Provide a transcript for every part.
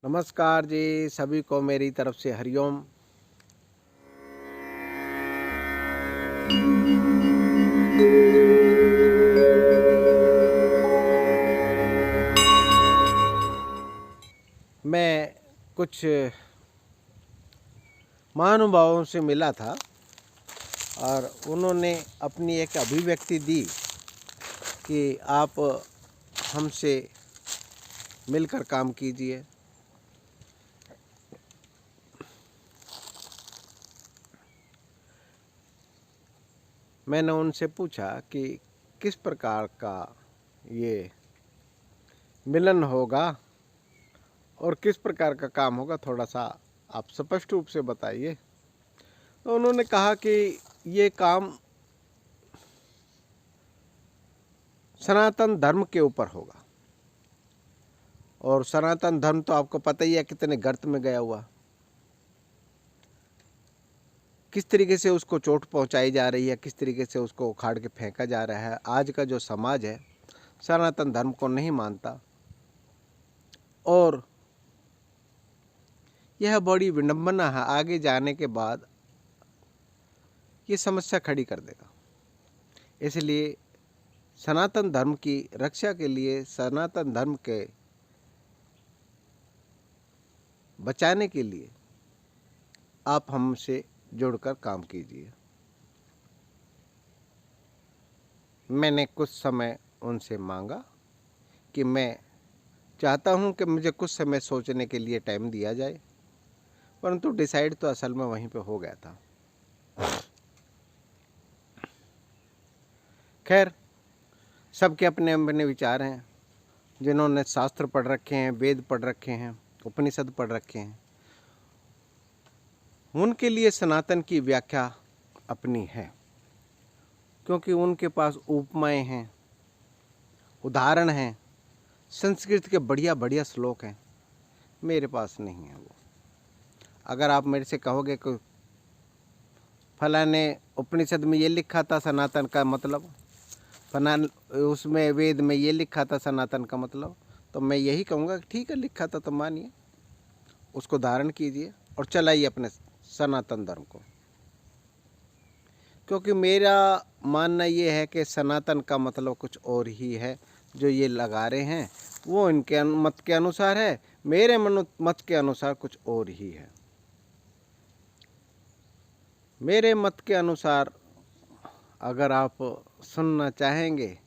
नमस्कार जी, सभी को मेरी तरफ से हरिओम। मैं कुछ महानुभावों से मिला था और उन्होंने अपनी एक अभिव्यक्ति दी कि आप हमसे मिलकर काम कीजिए। मैंने उनसे पूछा कि किस प्रकार का ये मिलन होगा और किस प्रकार का काम होगा, थोड़ा सा आप स्पष्ट रूप से बताइए। तो उन्होंने कहा कि ये काम सनातन धर्म के ऊपर होगा और सनातन धर्म तो आपको पता ही है कितने गर्त में गया हुआ, किस तरीके से उसको चोट पहुंचाई जा रही है, किस तरीके से उसको उखाड़ के फेंका जा रहा है। आज का जो समाज है सनातन धर्म को नहीं मानता और यह बड़ी विडंबना है। आगे जाने के बाद ये समस्या खड़ी कर देगा। इसलिए सनातन धर्म की रक्षा के लिए, सनातन धर्म के बचाने के लिए आप हमसे जुड़कर काम कीजिए। मैंने कुछ समय उनसे मांगा कि मैं चाहता हूं कि मुझे कुछ समय सोचने के लिए टाइम दिया जाए, परंतु डिसाइड तो असल में वहीं पे हो गया था। खैर, सबके अपने अपने विचार हैं। जिन्होंने शास्त्र पढ़ रखे हैं, वेद पढ़ रखे हैं, उपनिषद पढ़ रखे हैं, उनके लिए सनातन की व्याख्या अपनी है, क्योंकि उनके पास उपमाएं हैं, उदाहरण हैं, संस्कृत के बढ़िया बढ़िया श्लोक हैं। मेरे पास नहीं है वो। अगर आप मेरे से कहोगे कि फलाने उपनिषद में ये लिखा था सनातन का मतलब, फलान उसमें वेद में ये लिखा था सनातन का मतलब, तो मैं यही कहूँगा कि ठीक है, लिखा था तो मानिए, उसको धारण कीजिए और चलाइए अपने सनातन धर्म को। क्योंकि मेरा मानना ये है कि सनातन का मतलब कुछ और ही है। जो ये लगा रहे हैं वो इनके मत के अनुसार है, मेरे मत के अनुसार कुछ और ही है। मेरे मत के अनुसार अगर आप सुनना चाहेंगे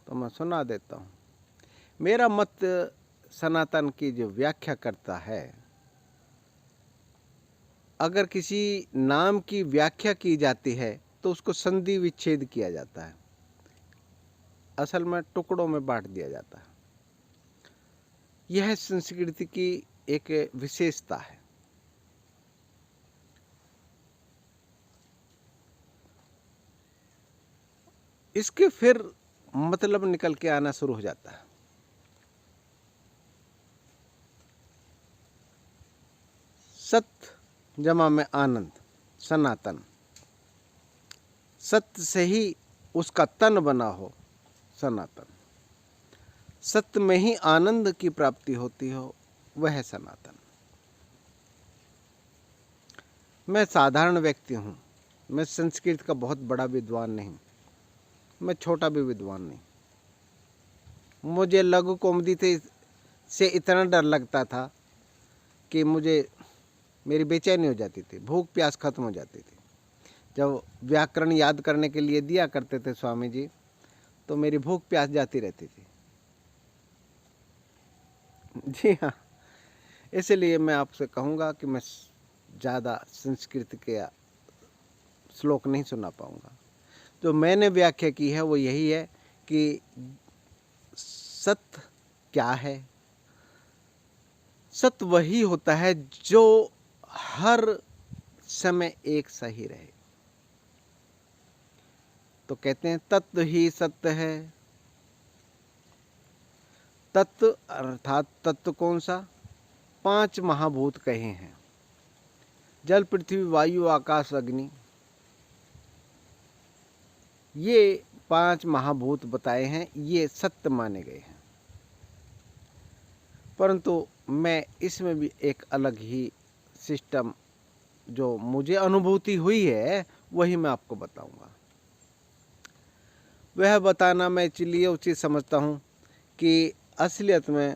तो मैं सुना देता हूँ। मेरा मत सनातन की जो व्याख्या करता है, अगर किसी नाम की व्याख्या की जाती है तो उसको संधि विच्छेद किया जाता है, असल में टुकड़ों में बांट दिया जाता है। यह संस्कृति की एक विशेषता है। इसके फिर मतलब निकल के आना शुरू हो जाता है। सत्य जमा में आनंद, सनातन। सत्य से ही उसका तन बना हो, सनातन। सत्य में ही आनंद की प्राप्ति होती हो, वह सनातन। मैं साधारण व्यक्ति हूँ। मैं संस्कृत का बहुत बड़ा विद्वान नहीं, मैं छोटा भी विद्वान नहीं। मुझे लघु कौमुदी से इतना डर लगता था कि मेरी बेचैनी हो जाती थी, भूख प्यास खत्म हो जाती थी। जब व्याकरण याद करने के लिए दिया करते थे स्वामी जी, तो मेरी भूख प्यास जाती रहती थी। जी हाँ, इसलिए मैं आपसे कहूँगा कि मैं ज़्यादा संस्कृत के श्लोक नहीं सुना पाऊँगा। जो मैंने व्याख्या की है वो यही है कि सत्य क्या है। सत्य वही होता है जो हर समय एक सही रहे। तो कहते हैं तत्व ही सत्य है। तत्व अर्थात तत्व कौन सा? 5 महाभूत कहे हैं, जल पृथ्वी वायु आकाश अग्नि। ये 5 महाभूत बताए हैं, ये सत्य माने गए हैं। परंतु मैं इसमें भी एक अलग ही सिस्टम जो मुझे अनुभूति हुई है वही मैं आपको बताऊंगा। वह बताना मैं इसलिए उचित समझता हूँ कि असलियत में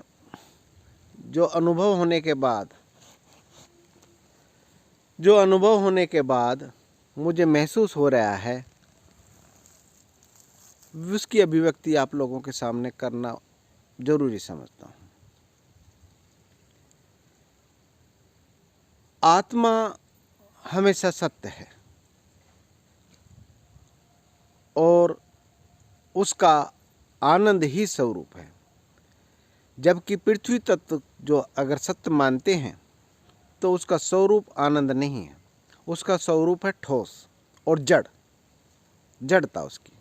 जो अनुभव होने के बाद मुझे महसूस हो रहा है उसकी अभिव्यक्ति आप लोगों के सामने करना जरूरी समझता हूँ। आत्मा हमेशा सत्य है और उसका आनंद ही स्वरूप है, जबकि पृथ्वी तत्व जो अगर सत्य मानते हैं तो उसका स्वरूप आनंद नहीं है, उसका स्वरूप है ठोस और जड़ता उसकी।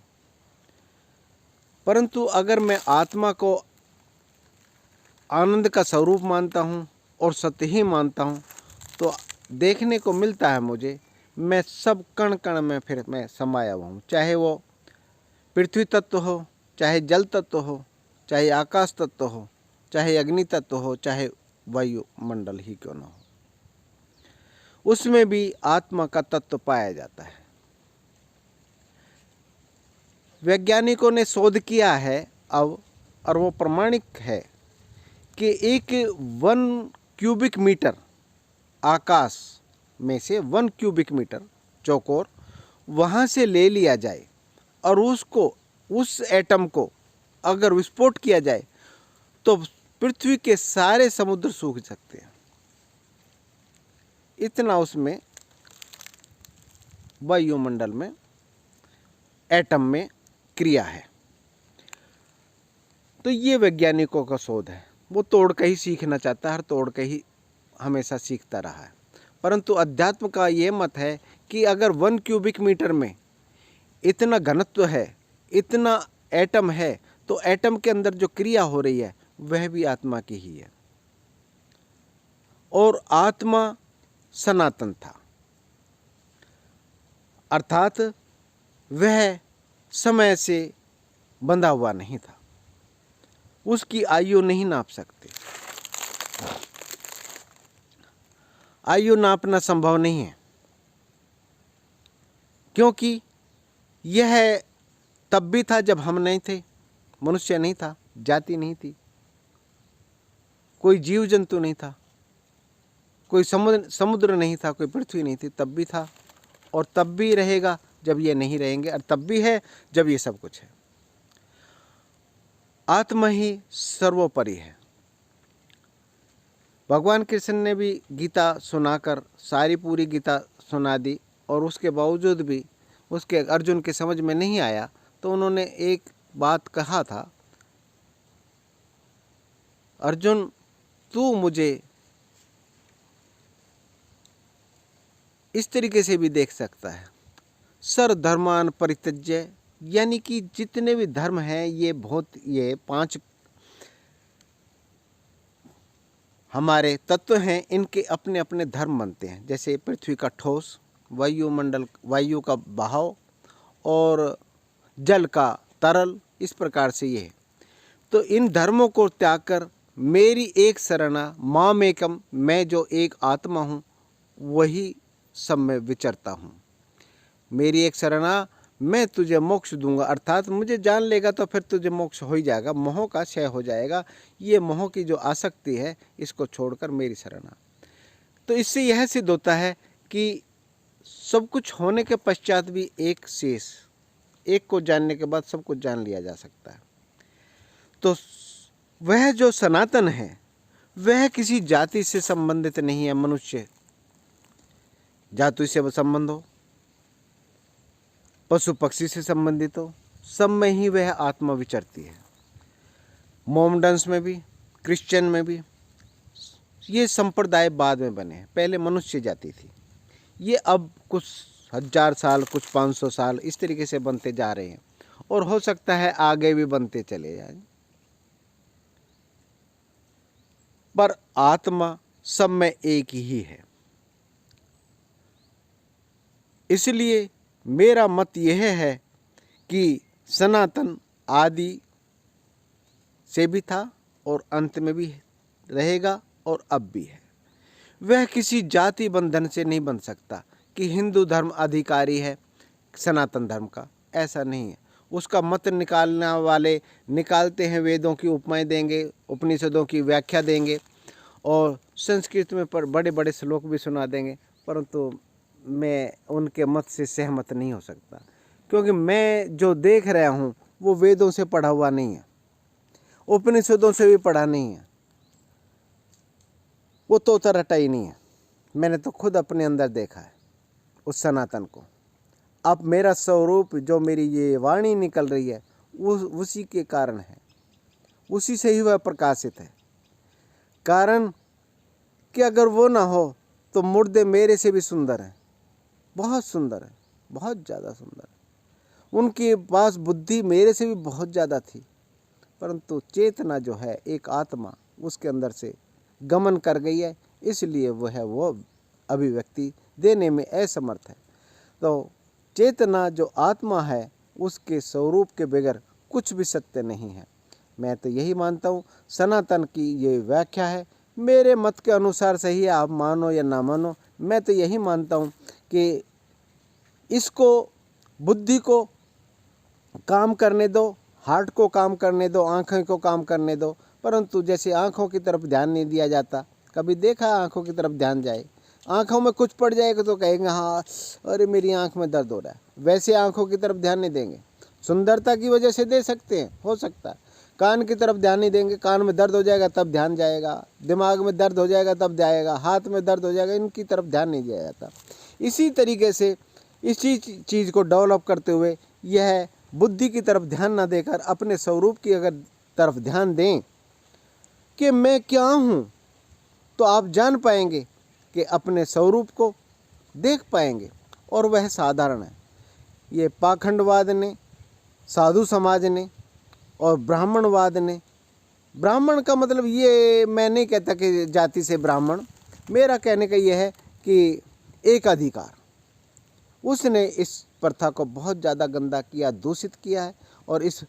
परंतु अगर मैं आत्मा को आनंद का स्वरूप मानता हूँ और सत्य ही मानता हूँ तो देखने को मिलता है मुझे, मैं सब कण कण में फिर मैं समाया हुआ हूँ, चाहे वो पृथ्वी तत्व हो, चाहे जल तत्व हो, चाहे आकाश तत्व हो, चाहे अग्नि तत्व हो, चाहे वायुमंडल ही क्यों न हो, उसमें भी आत्मा का तत्व पाया जाता है। वैज्ञानिकों ने शोध किया है अब, और वो प्रमाणिक है कि 1 क्यूबिक मीटर आकाश में से 1 क्यूबिक मीटर चौकोर वहाँ से ले लिया जाए और उस एटम को अगर विस्फोट किया जाए तो पृथ्वी के सारे समुद्र सूख सकते हैं, इतना उसमें वायुमंडल में एटम में क्रिया है। तो ये वैज्ञानिकों का शोध है, वो तोड़ के ही सीखना चाहता है, तोड़ के ही हमेशा सीखता रहा है। परंतु अध्यात्म का ये मत है कि अगर 1 क्यूबिक मीटर में इतना घनत्व है, इतना एटम है, तो एटम के अंदर जो क्रिया हो रही है वह भी आत्मा की ही है। और आत्मा सनातन था, अर्थात वह समय से बंधा हुआ नहीं था, उसकी आयु नहीं नाप सकते, आयु नापना संभव नहीं है, क्योंकि यह तब भी था जब हम नहीं थे, मनुष्य नहीं था, जाति नहीं थी, कोई जीव जंतु नहीं था, कोई समुद्र नहीं था, कोई पृथ्वी नहीं थी, तब भी था और तब भी रहेगा जब ये नहीं रहेंगे, और तब भी है जब ये सब कुछ है। आत्मा ही सर्वोपरि है। भगवान कृष्ण ने भी गीता सुनाकर सारी पूरी गीता सुना दी और उसके बावजूद भी उसके अर्जुन के समझ में नहीं आया, तो उन्होंने एक बात कहा था, अर्जुन तू मुझे इस तरीके से भी देख सकता है, सर्वधर्मान परित्यज्य, यानी कि जितने भी धर्म हैं ये 5 हमारे तत्व हैं, इनके अपने अपने धर्म बनते हैं। जैसे पृथ्वी का ठोस, वायु का बहाव और जल का तरल, इस प्रकार से ये है। तो इन धर्मों को त्याग कर मेरी एक शरणा मामेकम, मैं जो एक आत्मा हूँ वही सब में विचरता हूँ, मेरी एक शरणा, मैं तुझे मोक्ष दूंगा, अर्थात मुझे जान लेगा तो फिर तुझे मोक्ष हो ही जाएगा, मोह का क्षय हो जाएगा। ये मोह की जो आसक्ति है इसको छोड़कर मेरी शरणा। तो इससे यह सिद्ध होता है कि सब कुछ होने के पश्चात भी एक शेष, एक को जानने के बाद सब कुछ जान लिया जा सकता है। तो वह जो सनातन है वह किसी जाति से संबंधित नहीं है, मनुष्य जाति से संबंध हो, पशु पक्षी से संबंधित हो, सब में ही वह आत्मा विचरती है। मोमडन्स में भी, क्रिश्चियन में भी, ये संप्रदाय बाद में बने हैं, पहले मनुष्य जाति थी, ये अब कुछ 1000 साल, कुछ 500 साल इस तरीके से बनते जा रहे हैं और हो सकता है आगे भी बनते चले जाएं। पर आत्मा सब में एक ही है। इसलिए मेरा मत यह है कि सनातन आदि से भी था और अंत में भी रहेगा और अब भी है। वह किसी जाति बंधन से नहीं बन सकता कि हिंदू धर्म अधिकारी है सनातन धर्म का, ऐसा नहीं है। उसका मत निकालने वाले निकालते हैं, वेदों की उपमाएं देंगे, उपनिषदों की व्याख्या देंगे और संस्कृत में पर बड़े बड़े श्लोक भी सुना देंगे, परंतु मैं उनके मत से सहमत नहीं हो सकता, क्योंकि मैं जो देख रहा हूँ वो वेदों से पढ़ा हुआ नहीं है, उपनिषदों से भी पढ़ा नहीं है, वो तोता रटा ही नहीं है। मैंने तो खुद अपने अंदर देखा है उस सनातन को। अब मेरा स्वरूप, जो मेरी ये वाणी निकल रही है, वो उसी के कारण है, उसी से ही वह प्रकाशित है। कारण कि अगर वो ना हो तो मुर्दे मेरे से भी सुंदर हैं, बहुत सुंदर है, बहुत ज़्यादा सुंदर है। उनके पास बुद्धि मेरे से भी बहुत ज़्यादा थी, परंतु चेतना जो है, एक आत्मा उसके अंदर से गमन कर गई है, इसलिए वो अभिव्यक्ति देने में असमर्थ है। तो चेतना जो आत्मा है, उसके स्वरूप के बगैर कुछ भी सत्य नहीं है। मैं तो यही मानता हूँ, सनातन की ये व्याख्या है, मेरे मत के अनुसार सही है, आप मानो या ना मानो। मैं तो यही मानता हूँ कि इसको, बुद्धि को काम करने दो, हार्ट को काम करने दो, आँखों को काम करने दो, परंतु जैसे आँखों की तरफ ध्यान नहीं दिया जाता। कभी देखा आँखों की तरफ ध्यान जाए, आँखों में कुछ पड़ जाएगा तो कहेंगे हाँ अरे मेरी आँख में दर्द हो रहा है, वैसे आँखों की तरफ ध्यान नहीं देंगे। सुंदरता की वजह से दे सकते हैं, हो सकता है। कान की तरफ ध्यान नहीं देंगे, कान में दर्द हो जाएगा तब ध्यान जाएगा, दिमाग में दर्द हो जाएगा तब जाएगा, हाथ में दर्द हो जाएगा, इनकी तरफ ध्यान नहीं दिया जाता। इसी तरीके से इसी चीज़ को डेवलप करते हुए यह बुद्धि की तरफ ध्यान ना देकर अपने स्वरूप की अगर तरफ ध्यान दें कि मैं क्या हूँ, तो आप जान पाएंगे कि अपने स्वरूप को देख पाएंगे, और वह साधारण है। ये पाखंडवाद ने, साधु समाज ने और ब्राह्मणवाद ने, ब्राह्मण का मतलब ये मैं नहीं कहता कि जाति से ब्राह्मण, मेरा कहने का ये है कि एक अधिकार, उसने इस प्रथा को बहुत ज़्यादा गंदा किया, दूषित किया है। और इस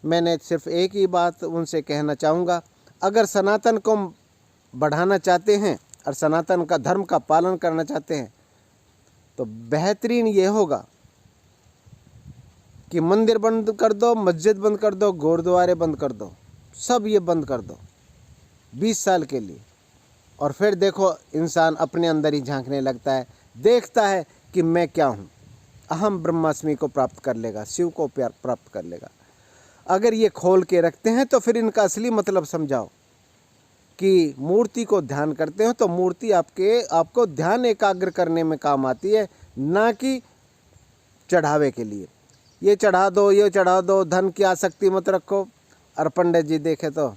मैंने सिर्फ एक ही बात उनसे कहना चाहूँगा, अगर सनातन को बढ़ाना चाहते हैं और सनातन का धर्म का पालन करना चाहते हैं, तो बेहतरीन ये होगा कि मंदिर बंद कर दो, मस्जिद बंद कर दो, गुरुद्वारे बंद कर दो, सब ये बंद कर दो 20 साल के लिए, और फिर देखो इंसान अपने अंदर ही झांकने लगता है, देखता है कि मैं क्या हूँ, अहम ब्रह्मास्मि को प्राप्त कर लेगा, शिव को प्राप्त कर लेगा। अगर ये खोल के रखते हैं तो फिर इनका असली मतलब समझाओ कि मूर्ति को ध्यान करते हो तो मूर्ति आपको ध्यान एकाग्र करने में काम आती है, ना कि चढ़ावे के लिए। ये चढ़ा दो, ये चढ़ा दो, धन की आसक्ति मत रखो। और पंडित जी देखे तो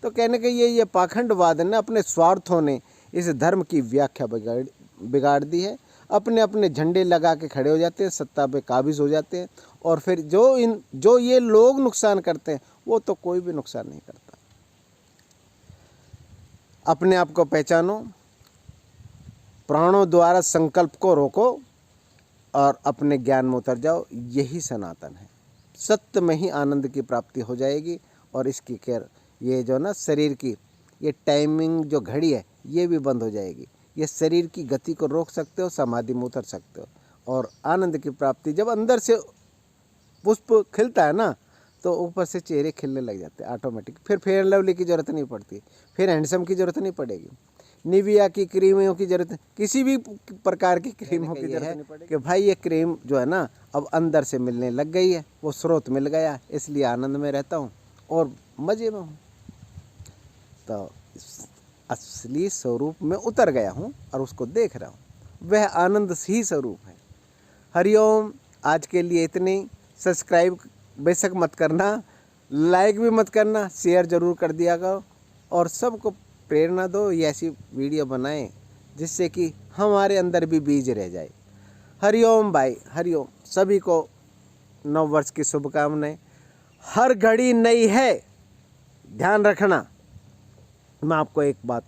कहने के ये पाखंडवाद ने, अपने स्वार्थों ने इस धर्म की व्याख्या बिगाड़ दी है। अपने अपने झंडे लगा के खड़े हो जाते हैं, सत्ता पे काबिज हो जाते हैं, और फिर जो ये लोग नुकसान करते हैं वो तो कोई भी नुकसान नहीं करता। अपने आप को पहचानो, प्राणों द्वारा संकल्प को रोको और अपने ज्ञान में उतर जाओ। यही सनातन है। सत्य में ही आनंद की प्राप्ति हो जाएगी। और इसकी केयर, ये जो ना शरीर की ये टाइमिंग जो घड़ी है, ये भी बंद हो जाएगी। ये शरीर की गति को रोक सकते हो, समाधि में उतर सकते हो, और आनंद की प्राप्ति। जब अंदर से पुष्प खिलता है ना, तो ऊपर से चेहरे खिलने लग जाते हैं ऑटोमेटिक। फिर फेयर लवली की ज़रूरत नहीं पड़ती, फिर हैंडसम की ज़रूरत नहीं पड़ेगी, निविया की क्रीमों की ज़रूरत, किसी भी प्रकार की क्रीमों की ज़रूरत नहीं पड़ेगी कि भाई ये क्रीम जो है ना अब अंदर से मिलने लग गई है, वो स्रोत मिल गया, इसलिए आनंद में रहता हूँ और मज़े में हूँ। तो असली स्वरूप में उतर गया हूँ और उसको देख रहा हूँ, वह आनंद ही स्वरूप है। हरिओम। आज के लिए इतनी। सब्सक्राइब बेशक मत करना, लाइक भी मत करना, शेयर ज़रूर कर दिया करो, और सबको प्रेरणा दो ये ऐसी वीडियो बनाएं जिससे कि हमारे अंदर भी बीज रह जाए। हरिओम भाई, हरिओम। सभी को नव वर्ष की शुभकामनाएं। हर घड़ी नई है, ध्यान रखना। मैं आपको एक बात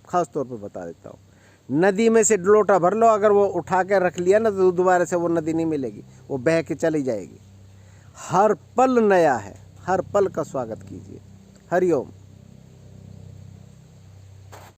खास तौर पर बता देता हूँ, नदी में से लोटा भर लो, अगर वो उठा कर रख लिया ना तो दोबारा से वो नदी नहीं मिलेगी, वो बह के चली जाएगी। हर पल नया है, हर पल का स्वागत कीजिए। हरिओम।